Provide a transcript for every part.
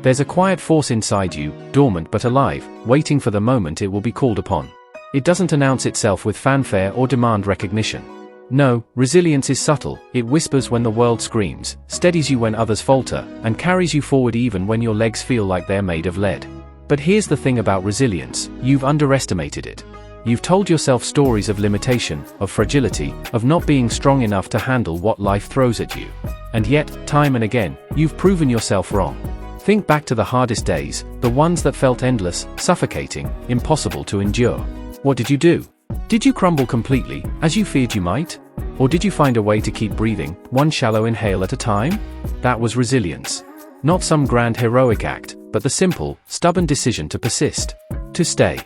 There's a quiet force inside you, dormant but alive, waiting for the moment it will be called upon. It doesn't announce itself with fanfare or demand recognition. No, resilience is subtle. It whispers when the world screams, steadies you when others falter, and carries you forward even when your legs feel like they're made of lead. But here's the thing about resilience: you've underestimated it. You've told yourself stories of limitation, of fragility, of not being strong enough to handle what life throws at you. And yet, time and again, you've proven yourself wrong. Think back to the hardest days, the ones that felt endless, suffocating, impossible to endure. What did you do? Did you crumble completely, as you feared you might? Or did you find a way to keep breathing, one shallow inhale at a time? That was resilience. Not some grand heroic act, but the simple, stubborn decision to persist. To stay.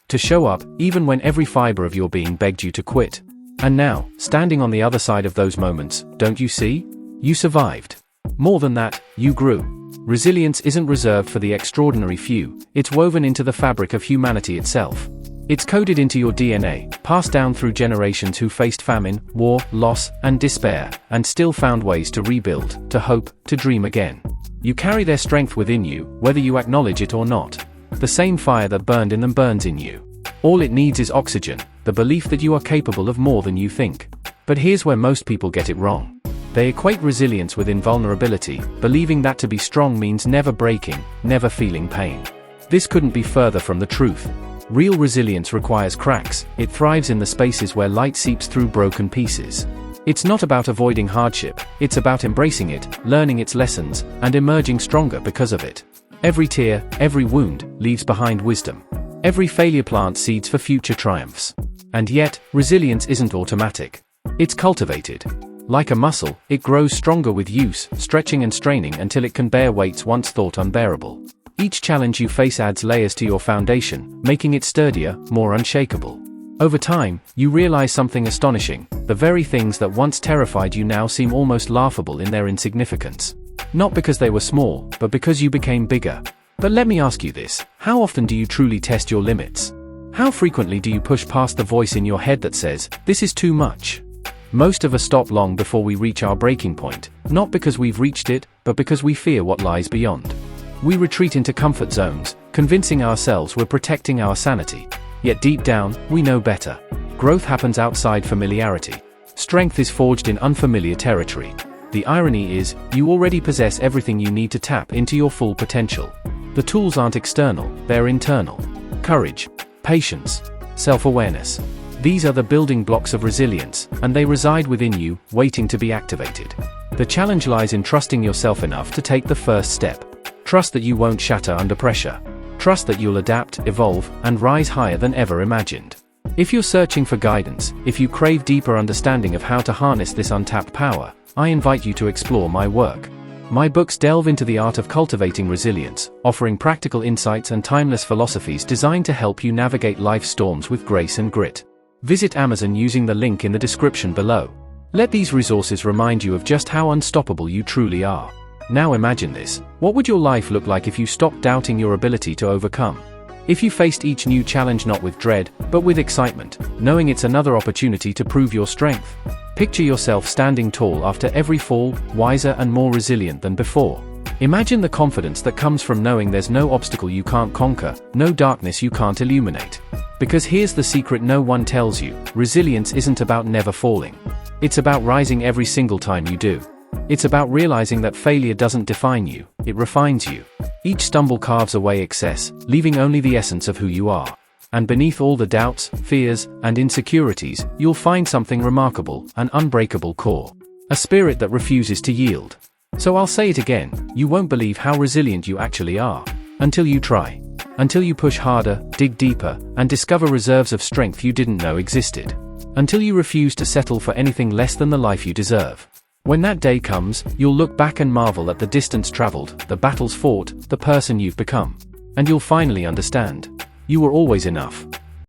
To show up, even when every fiber of your being begged you to quit. And now, standing on the other side of those moments, don't you see? You survived. More than that, you grew. Resilience isn't reserved for the extraordinary few, it's woven into the fabric of humanity itself. It's coded into your DNA, passed down through generations who faced famine, war, loss, and despair, and still found ways to rebuild, to hope, to dream again. You carry their strength within you, whether you acknowledge it or not. The same fire that burned in them burns in you. All it needs is oxygen, the belief that you are capable of more than you think. But here's where most people get it wrong. They equate resilience with invulnerability, believing that to be strong means never breaking, never feeling pain. This couldn't be further from the truth. Real resilience requires cracks. It thrives in the spaces where light seeps through broken pieces. It's not about avoiding hardship, it's about embracing it, learning its lessons, and emerging stronger because of it. Every tear, every wound, leaves behind wisdom. Every failure plants seeds for future triumphs. And yet, resilience isn't automatic. It's cultivated. Like a muscle, it grows stronger with use, stretching and straining until it can bear weights once thought unbearable. Each challenge you face adds layers to your foundation, making it sturdier, more unshakable. Over time, you realize something astonishing: the very things that once terrified you now seem almost laughable in their insignificance. Not because they were small, but because you became bigger. But let me ask you this: how often do you truly test your limits? How frequently do you push past the voice in your head that says, "This is too much"? Most of us stop long before we reach our breaking point, not because we've reached it, but because we fear what lies beyond. We retreat into comfort zones, convincing ourselves we're protecting our sanity. Yet deep down, we know better. Growth happens outside familiarity. Strength is forged in unfamiliar territory. The irony is, you already possess everything you need to tap into your full potential. The tools aren't external, they're internal. Courage, patience, self-awareness. These are the building blocks of resilience, and they reside within you, waiting to be activated. The challenge lies in trusting yourself enough to take the first step. Trust that you won't shatter under pressure. Trust that you'll adapt, evolve, and rise higher than ever imagined. If you're searching for guidance, if you crave deeper understanding of how to harness this untapped power, I invite you to explore my work. My books delve into the art of cultivating resilience, offering practical insights and timeless philosophies designed to help you navigate life's storms with grace and grit. Visit Amazon using the link in the description below. Let these resources remind you of just how unstoppable you truly are. Now imagine this: what would your life look like if you stopped doubting your ability to overcome? If you faced each new challenge not with dread, but with excitement, knowing it's another opportunity to prove your strength? Picture yourself standing tall after every fall, wiser and more resilient than before. Imagine the confidence that comes from knowing there's no obstacle you can't conquer, no darkness you can't illuminate. Because here's the secret no one tells you: resilience isn't about never falling. It's about rising every single time you do. It's about realizing that failure doesn't define you, it refines you. Each stumble carves away excess, leaving only the essence of who you are. And beneath all the doubts, fears, and insecurities, you'll find something remarkable: an unbreakable core. A spirit that refuses to yield. So I'll say it again: you won't believe how resilient you actually are. Until you try. Until you push harder, dig deeper, and discover reserves of strength you didn't know existed. Until you refuse to settle for anything less than the life you deserve. When that day comes, you'll look back and marvel at the distance traveled, the battles fought, the person you've become. And you'll finally understand. You were always enough.